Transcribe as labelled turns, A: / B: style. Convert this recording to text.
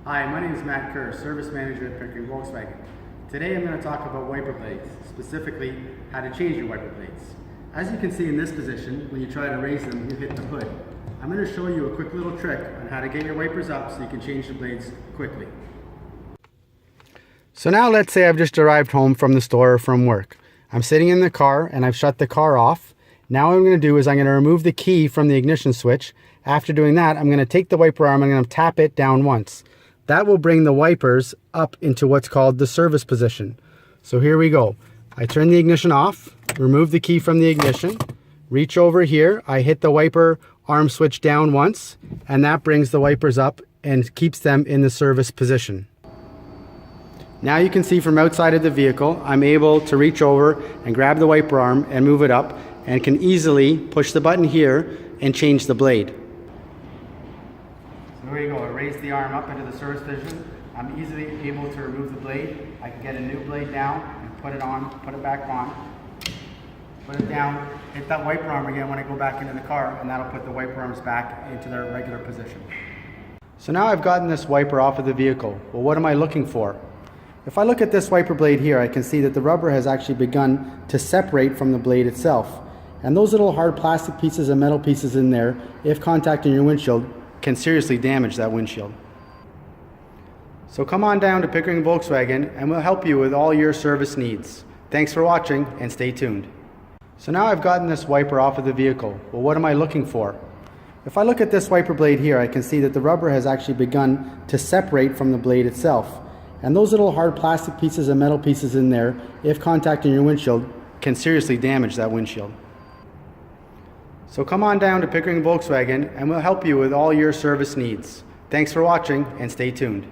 A: Hi, my name is Matt Kerr, Service Manager at Pickering Volkswagen. Today I'm going to talk about wiper blades, specifically how to change your wiper blades. As you can see in this position, when you try to raise them, you hit the hood. I'm going to show you a quick little trick on how to get your wipers up so you can change the blades quickly.
B: So now let's say I've just arrived home from the store or from work. I'm sitting in the car and I've shut the car off. Now what I'm going to do is I'm going to remove the key from the ignition switch. After doing that, I'm going to take the wiper arm and I'm going to tap it down once. That will bring the wipers up into what's called the service position. So here we go. I turn the ignition off, remove the key from the ignition, reach over here, I hit the wiper arm switch down once, and that brings the wipers up and keeps them in the service position. Now you can see from outside of the vehicle, I'm able to reach over and grab the wiper arm and move it up, and can easily push the button here and change the blade.
A: So there you go, I raised the arm up into the service position. I'm easily able to remove the blade. I can get a new blade down and put it on, put it back on, put it down, hit that wiper arm again when I go back into the car, and that'll put the wiper arms back into their regular position.
B: So now I've gotten this wiper off of the vehicle. Well, what am I looking for? If I look at this wiper blade here, I can see that the rubber has actually begun to separate from the blade itself. And those little hard plastic pieces and metal pieces in there, if contacting your windshield, can seriously damage that windshield. So come on down to Pickering Volkswagen and we'll help you with all your service needs. Thanks for watching and stay tuned. So now I've gotten this wiper off of the vehicle. Well, what am I looking for? If I look at this wiper blade here, I can see that the rubber has actually begun to separate from the blade itself. And those little hard plastic pieces and metal pieces in there, if contacting your windshield, can seriously damage that windshield. So come on down to Pickering Volkswagen and we'll help you with all your service needs. Thanks for watching and stay tuned.